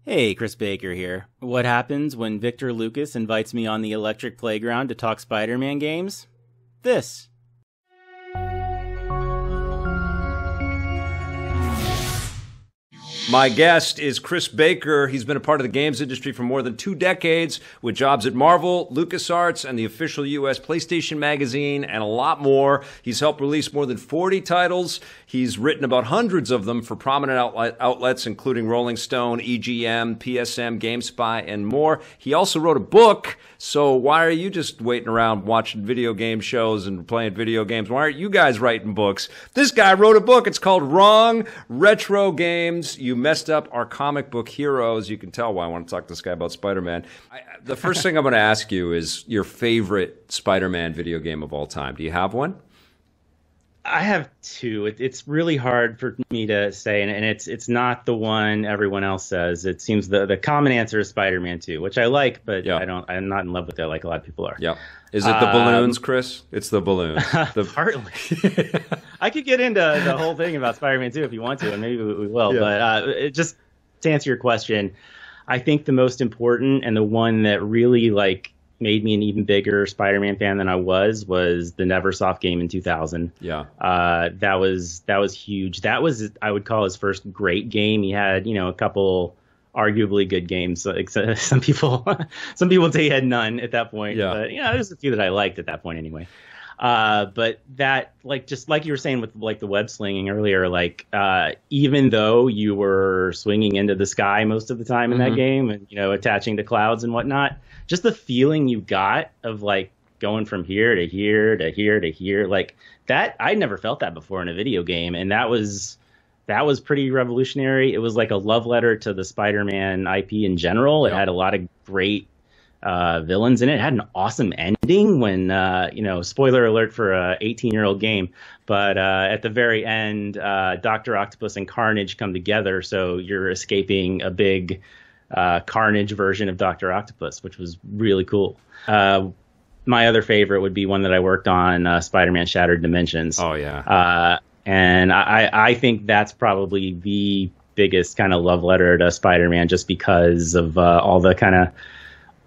Hey, Chris Baker here. What happens when Victor Lucas invites me on the electric playground to talk Spider-Man games? This. My guest is Chris Baker. He's been a part of the games industry for more than 2 decades with jobs at Marvel, LucasArts, and the official U.S. PlayStation Magazine, and a lot more. He's helped release more than 40 titles. He's written about hundreds of them for prominent outlets, including Rolling Stone, EGM, PSM, GameSpy, and more. He also wrote a book, so why are you just waiting around watching video game shows and playing video games? Why aren't you guys writing books? This guy wrote a book. It's called Wrong Retro Games. You messed up our comic book heroes. You can tell why I want to talk to this guy about Spider-Man. The first thing I'm going to ask you is your favorite Spider-Man video game of all time. Do you have one? I have two. It's really hard for me to say, and it's not the one everyone else says. It seems the common answer is Spider-Man 2, which I like, but yeah. I'm not in love with it like a lot of people are. Yeah. Is it the balloons, Chris? It's the balloons. Partly. I could get into the whole thing about Spider-Man 2 if you want to, and maybe we will. Yeah. But just to answer your question, I think the most important and the one that really made me an even bigger Spider-Man fan than I was the Neversoft game in 2000. Yeah. That was huge. That was, I would call, his first great game. He had, a couple arguably good games. Like some people say he had none at that point. Yeah. But there's a few that I liked at that point anyway. But that, just like you were saying with the web slinging earlier, even though you were swinging into the sky most of the time in that game and, attaching to clouds and whatnot, just the feeling you got of going from here to here to here to here, that, I'd never felt that before in a video game. And that was pretty revolutionary. It was like a love letter to the Spider-Man IP in general. It had a lot of great villains in it. It had an awesome ending when, spoiler alert for a 18-year-old game, but at the very end, Dr. Octopus and Carnage come together, so you're escaping a big Carnage version of Dr. Octopus, which was really cool. My other favorite would be one that I worked on, Spider-Man Shattered Dimensions. Oh, yeah. And I think that's probably the biggest kind of love letter to Spider-Man, just because of all the kind of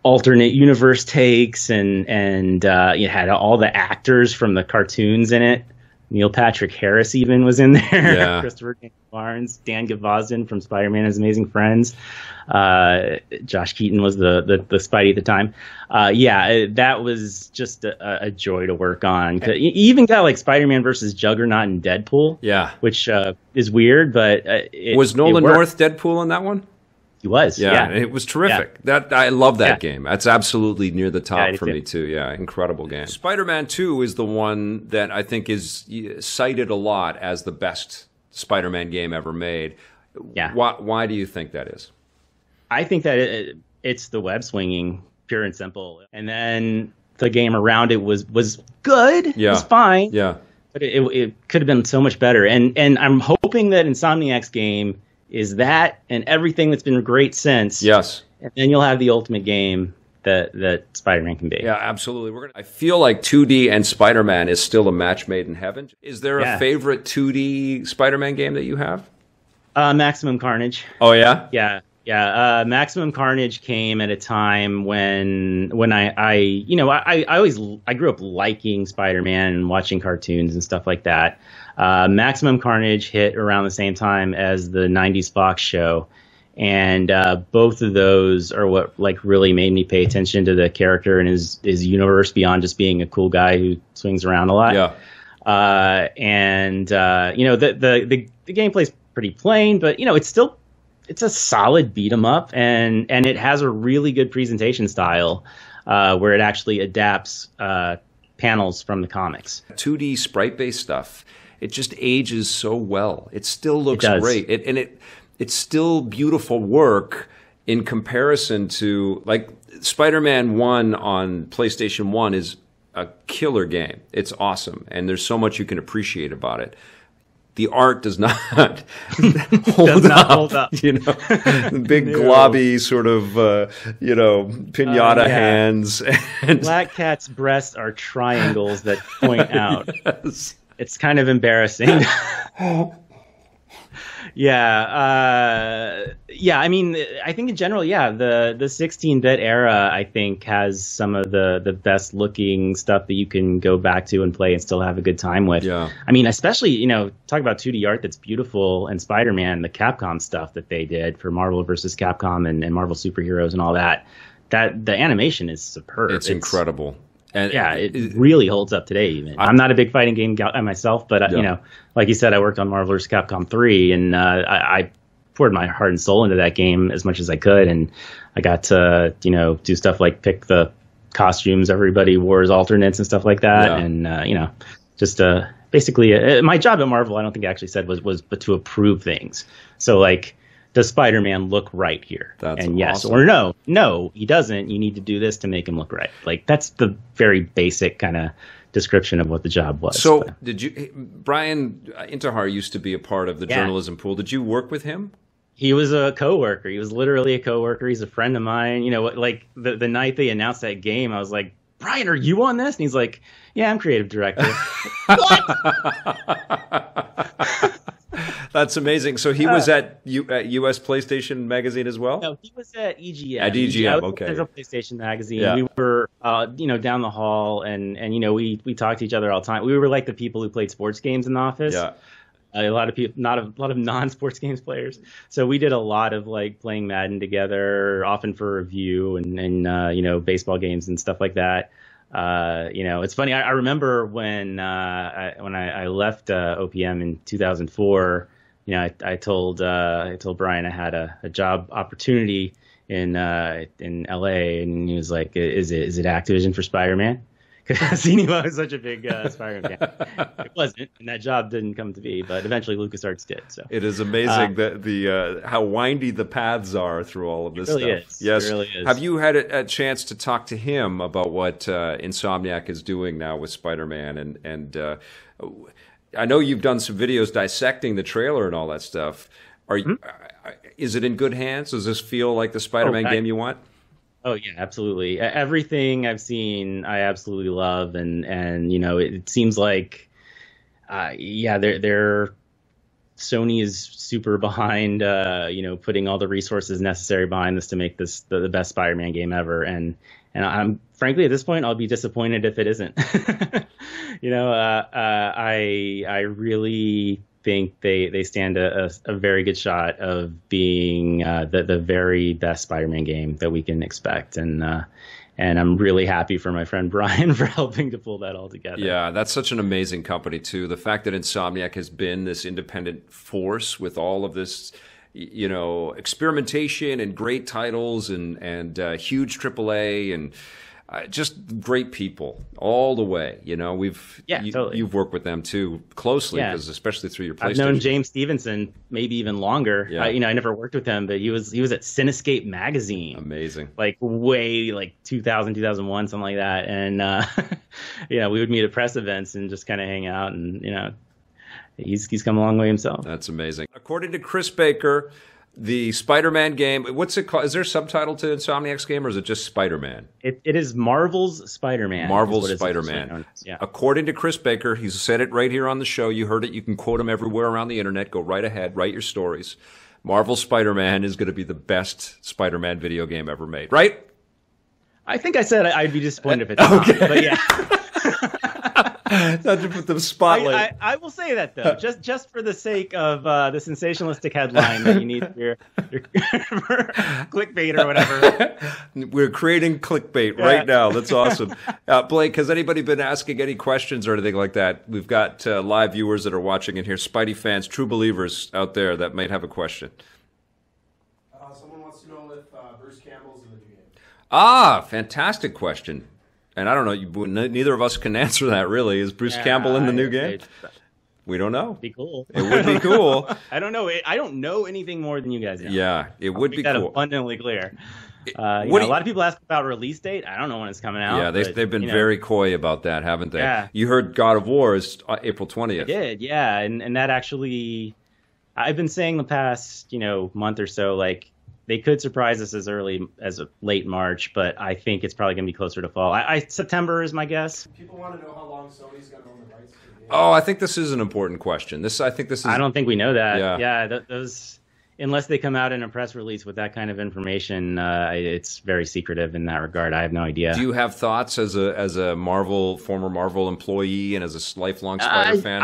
alternate universe takes and you had all the actors from the cartoons in it. Neil Patrick Harris even was in there. Yeah. Christopher Barnes, Dan Gavazin from Spider-Man and His Amazing Friends. Josh Keaton was the Spidey at the time. That was just a joy to work on. You even got Spider-Man versus Juggernaut and Deadpool. Yeah. Which is weird, but was Nolan North Deadpool in that one? He was. Yeah. It was terrific. Yeah. I love that game. That's absolutely near the top for me too. Yeah, incredible game. Spider-Man 2 is the one that I think is cited a lot as the best Spider-Man game ever made. Yeah. Why do you think that is? I think that it's the web swinging, pure and simple. And then the game around it was good. Yeah. It was fine. Yeah. But it could have been so much better. And I'm hoping that Insomniac's game is that and everything that's been great since. Yes. And then you'll have the ultimate game that Spider-Man can be. Yeah, absolutely. I feel like 2D and Spider-Man is still a match made in heaven. Is there a favorite 2D Spider-Man game that you have? Maximum Carnage. Oh, yeah? Yeah. Yeah, Maximum Carnage came at a time when I grew up liking Spider-Man and watching cartoons and stuff like that. Maximum Carnage hit around the same time as the 90s Fox show, and both of those are what really made me pay attention to the character and his universe beyond just being a cool guy who swings around a lot. Yeah. The gameplay's pretty plain, but it's a solid beat 'em up, and it has a really good presentation style where it actually adapts panels from the comics. 2D sprite-based stuff, it just ages so well. It still looks great. It's still beautiful work in comparison to, Spider-Man 1 on PlayStation 1 is a killer game. It's awesome, and there's so much you can appreciate about it. The art does not hold up. Big globby sort of, pinata hands. And Black Cat's breasts are triangles that point out. Yes. It's kind of embarrassing. Yeah. I mean, I think in general, yeah, the 16-bit era, I think, has some of the best looking stuff that you can go back to and play and still have a good time with. Yeah. I mean, especially, talk about 2D art that's beautiful, and Spider-Man, the Capcom stuff that they did for Marvel versus Capcom and Marvel Superheroes and all that. That the animation is superb. It's incredible. And yeah, it really holds up today. Even I'm not a big fighting game guy myself, but like you said, I worked on Marvel vs. Capcom 3, and I poured my heart and soul into that game as much as I could, and I got to do stuff like pick the costumes everybody wore as alternates and stuff like that, and just basically my job at Marvel, I don't think I actually said was but to approve things. So like, does Spider-Man look right here? That's and yes awesome. or no, he doesn't. You need to do this to make him look right. Like, that's the very basic kind of description of what the job was. So did you, Brian Intihar used to be a part of the journalism pool. Did you work with him? He was a coworker. He was literally a coworker. He's a friend of mine. Like the night they announced that game, I was like, Brian, are you on this? And he's like, yeah, I'm creative director. What? That's amazing. So he was at US PlayStation Magazine as well? No, he was at EGM. At EGM, okay. Central PlayStation Magazine. Yeah. We were, down the hall, and we talked to each other all the time. We were like the people who played sports games in the office. Yeah. A lot of people, not a lot of non-sports games players. So we did a lot of like playing Madden together, often for review and baseball games and stuff like that. It's funny. I remember when I left OPM in 2004. I told Brian I had a job opportunity in LA, and he was like, "Is it Activision for Spider-Man?" Because he knew I was such a big Spider-Man fan. It wasn't, and that job didn't come to be, but eventually LucasArts did. So it is amazing that the how windy the paths are through all of this really stuff. Is. Yes, it really is. Have you had a chance to talk to him about what Insomniac is doing now with Spider-Man? And I know you've done some videos dissecting the trailer and all that stuff. Is it in good hands? Does this feel like the Spider-Man game you want? Oh yeah, absolutely. Everything I've seen, I absolutely love, and it seems like, they're Sony is super behind, putting all the resources necessary behind this to make this the best Spider-Man game ever, and I'm frankly at this point I'll be disappointed if it isn't. I really think they stand a very good shot of being the very best Spider-Man game that we can expect, and I'm really happy for my friend Brian for helping to pull that all together. Yeah, that's such an amazing company too. The fact that Insomniac has been this independent force with all of this, experimentation and great titles and huge AAA and just great people all the way. Totally. You've worked with them too closely, because especially through your PlayStation. I've known James Stevenson maybe even longer. Yeah. I never worked with him, but he was at CINESCAPE magazine. Amazing. Like way 2000, 2001, something like that. And we would meet at press events and just kind of hang out, and he's come a long way himself. That's amazing. According to Chris Baker, the Spider-Man game, what's it called? Is there a subtitle to Insomniac's game, or is it just Spider-Man? It is Marvel's Spider-Man. Marvel's Spider-Man. Yeah. According to Chris Baker, he's said it right here on the show. You heard it. You can quote him everywhere around the internet. Go right ahead. Write your stories. Marvel's Spider-Man is going to be the best Spider-Man video game ever made. Right? I think I said I'd be disappointed if it's not. But yeah. Not to put the spotlight. I will say that though, just for the sake of the sensationalistic headline that you need for your clickbait or whatever. We're creating clickbait right now. That's awesome. Blake, has anybody been asking any questions or anything like that? We've got live viewers that are watching in here, Spidey fans, true believers out there that might have a question. Someone wants to know if Bruce Campbell's in the new game. Ah, fantastic question. And I don't know, neither of us can answer that really. Is Bruce Campbell in the new game? We don't know. Be cool. It would be cool. I don't know. I don't know anything more than you guys know. Yeah, it would be that cool. Abundantly clear. A lot of people ask about release date. I don't know when it's coming out. Yeah, they've been very coy about that, haven't they? Yeah. You heard God of War is April 20th. I did, yeah. And that actually, I've been saying the past, month or so, like, they could surprise us as early as late March, but I think it's probably going to be closer to fall. September is my guess. People want to know how long Sony's going to own the rights to the Oh, I think this is an important question. I think this is. I don't think we know that. Yeah. Those, unless they come out in a press release with that kind of information, it's very secretive in that regard. I have no idea. Do you have thoughts as a former Marvel employee and as a lifelong Spider fan?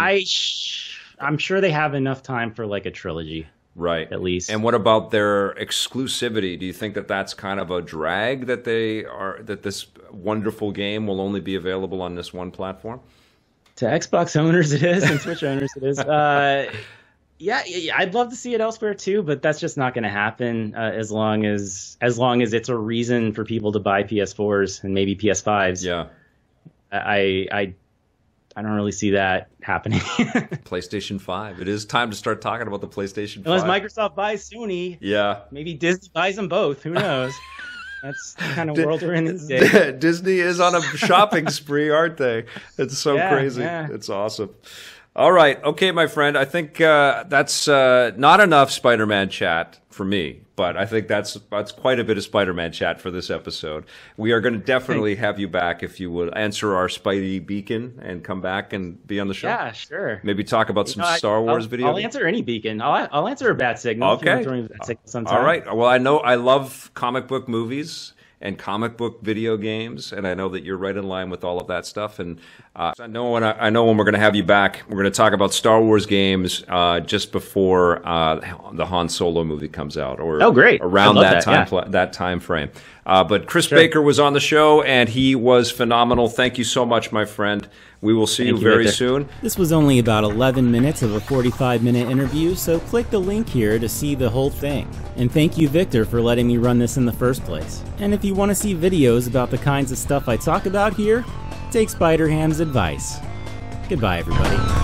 I'm sure they have enough time for like a trilogy. Right. At least. And what about their exclusivity? Do you think that that's kind of a drag that that this wonderful game will only be available on this one platform? To Xbox owners it is, and Switch owners it is. Yeah, I'd love to see it elsewhere too, but that's just not going to happen as long as it's a reason for people to buy PS4s and maybe PS5s. Yeah. I don't really see that happening. PlayStation 5. It is time to start talking about the PlayStation 5. Unless Microsoft buys Sony. Yeah. Maybe Disney buys them both. Who knows? That's the kind of world we're in these days. Disney is on a shopping spree, aren't they? It's so crazy. Yeah. It's awesome. All right. Okay, my friend. I think that's not enough Spider-Man chat for me, but I think that's quite a bit of Spider-Man chat for this episode. We are going to definitely have you back if you would answer our Spidey beacon and come back and be on the show. Yeah, sure. Maybe talk about some Star Wars video. I'll answer any beacon. I'll answer a bat signal. Okay. If you want to throw me a bat signal sometime. All right. Well, I love comic book movies and comic book video games, and I know that you're right in line with all of that stuff. And I know when we're going to have you back, we're going to talk about Star Wars games just before the Han Solo movie comes out, or great, around that time frame. But Chris Baker was on the show, and he was phenomenal. Thank you so much, my friend. We will see you very soon. This was only about 11 minutes of a 45-minute interview, so click the link here to see the whole thing. And thank you, Victor, for letting me run this in the first place. And if you want to see videos about the kinds of stuff I talk about here, take Spider-Ham's advice. Goodbye, everybody.